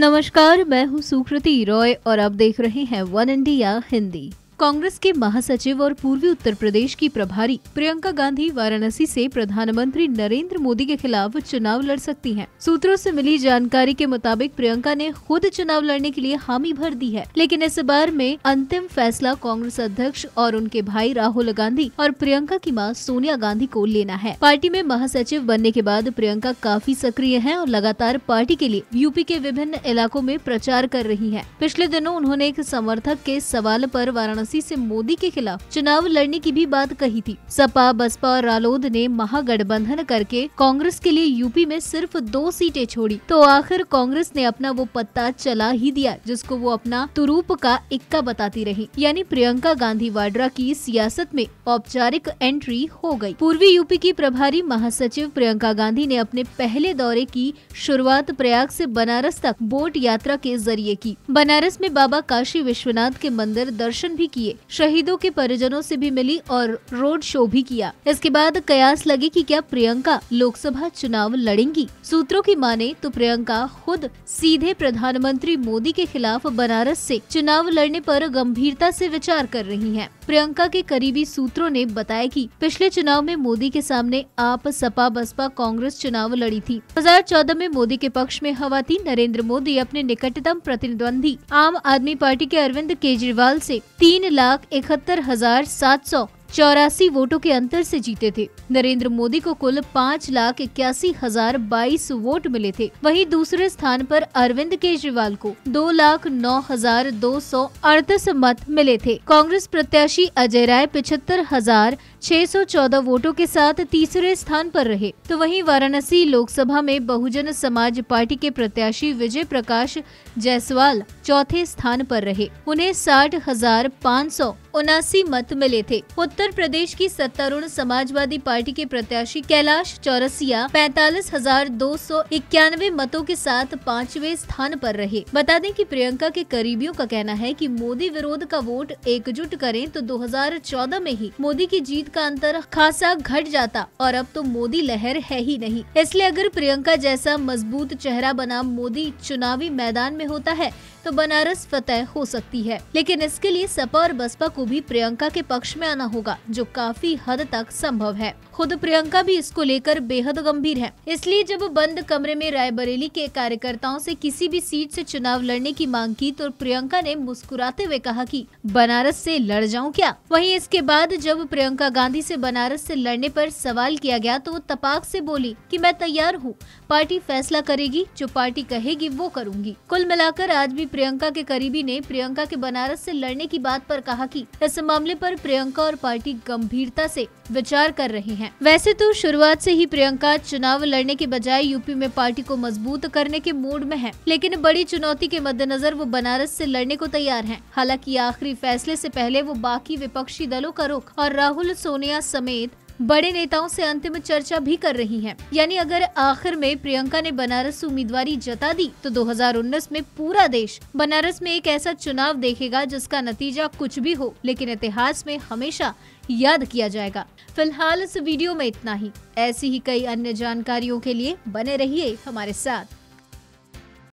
नमस्कार, मैं हूँ सुकृति रॉय और आप देख रहे हैं वन इंडिया हिंदी। कांग्रेस के महासचिव और पूर्वी उत्तर प्रदेश की प्रभारी प्रियंका गांधी वाराणसी से प्रधानमंत्री नरेंद्र मोदी के खिलाफ चुनाव लड़ सकती हैं। सूत्रों से मिली जानकारी के मुताबिक प्रियंका ने खुद चुनाव लड़ने के लिए हामी भर दी है, लेकिन इस बार में अंतिम फैसला कांग्रेस अध्यक्ष और उनके भाई राहुल गांधी और प्रियंका की मां सोनिया गांधी को लेना है। पार्टी में महासचिव बनने के बाद प्रियंका काफी सक्रिय हैं और लगातार पार्टी के लिए यूपी के विभिन्न इलाकों में प्रचार कर रही है। पिछले दिनों उन्होंने एक समर्थक के सवाल पर वाराणसी से मोदी के खिलाफ चुनाव लड़ने की भी बात कही थी। सपा, बसपा और रालोद ने महागठबंधन करके कांग्रेस के लिए यूपी में सिर्फ 2 सीटें छोड़ी, तो आखिर कांग्रेस ने अपना वो पत्ता चला ही दिया जिसको वो अपना तुरूप का इक्का बताती रही, यानी प्रियंका गांधी वाड्रा की सियासत में औपचारिक एंट्री हो गई। पूर्वी यूपी की प्रभारी महासचिव प्रियंका गांधी ने अपने पहले दौरे की शुरुआत प्रयाग से बनारस तक बोट यात्रा के जरिए की। बनारस में बाबा काशी विश्वनाथ के मंदिर दर्शन भी किए, शहीदों के परिजनों से भी मिली और रोड शो भी किया। इसके बाद कयास लगे कि क्या प्रियंका लोकसभा चुनाव लड़ेंगी। सूत्रों की माने तो प्रियंका खुद सीधे प्रधानमंत्री मोदी के खिलाफ बनारस से चुनाव लड़ने पर गंभीरता से विचार कर रही हैं। प्रियंका के करीबी सूत्रों ने बताया कि पिछले चुनाव में मोदी के सामने आप, सपा, बसपा, कांग्रेस चुनाव लड़ी थी। 2014 में मोदी के पक्ष में हवा थी। नरेंद्र मोदी अपने निकटतम प्रतिद्वंदी आम आदमी पार्टी के अरविंद केजरीवाल से 3,71,784 वोटों के अंतर से जीते थे। नरेंद्र मोदी को कुल 5,81,022 वोट मिले थे। वहीं दूसरे स्थान पर अरविंद केजरीवाल को 2,09,238 मत मिले थे। कांग्रेस प्रत्याशी अजय राय 75,614 वोटों के साथ तीसरे स्थान पर रहे। तो वहीं वाराणसी लोकसभा में बहुजन समाज पार्टी के प्रत्याशी विजय प्रकाश जायसवाल चौथे स्थान पर रहे। उन्हें 60,579 मत मिले थे। उत्तर प्रदेश की सत्तारूढ़ समाजवादी पार्टी के प्रत्याशी कैलाश चौरसिया 45,291 मतों के साथ 5वें स्थान पर रहे। बता दें कि प्रियंका के करीबियों का कहना है कि मोदी विरोध का वोट एकजुट करें तो 2014 में ही मोदी की जीत का अंतर खासा घट जाता और अब तो मोदी लहर है ही नहीं। इसलिए अगर प्रियंका जैसा मजबूत चेहरा बना मोदी चुनावी मैदान में होता है तो बनारस फतेह हो सकती है, लेकिन इसके लिए सपा और बसपा को भी प्रियंका के पक्ष में आना होगा, जो काफी हद तक संभव है। खुद प्रियंका भी इसको लेकर बेहद गंभीर है। इसलिए जब बंद कमरे में रायबरेली के कार्यकर्ताओं से किसी भी सीट से चुनाव लड़ने की मांग की तो प्रियंका ने मुस्कुराते हुए कहा कि बनारस से लड़ जाऊं क्या। वहीं इसके बाद जब प्रियंका गांधी से बनारस से लड़ने पर सवाल किया गया तो वो तपाक से बोली कि मैं तैयार हूँ, पार्टी फैसला करेगी, जो पार्टी कहेगी वो करूंगी। कुल मिलाकर आज भी प्रियंका के करीबी ने प्रियंका के बनारस से लड़ने की बात पर कहा कि इस मामले पर प्रियंका और पार्टी गंभीरता से विचार कर रही हैं। वैसे तो शुरुआत से ही प्रियंका चुनाव लड़ने के बजाय यूपी में पार्टी को मजबूत करने के मूड में है, लेकिन बड़ी चुनौती के मद्देनजर वो बनारस से लड़ने को तैयार हैं। हालांकि आखिरी फैसले से पहले वो बाकी विपक्षी दलों का रुख और राहुल, सोनिया समेत बड़े नेताओं से अंतिम चर्चा भी कर रही हैं। यानी अगर आखिर में प्रियंका ने बनारस से उम्मीदवारी जता दी तो 2019 में पूरा देश बनारस में एक ऐसा चुनाव देखेगा जिसका नतीजा कुछ भी हो, लेकिन इतिहास में हमेशा याद किया जाएगा। फिलहाल इस वीडियो में इतना ही। ऐसी ही कई अन्य जानकारियों के लिए बने रहिए हमारे साथ।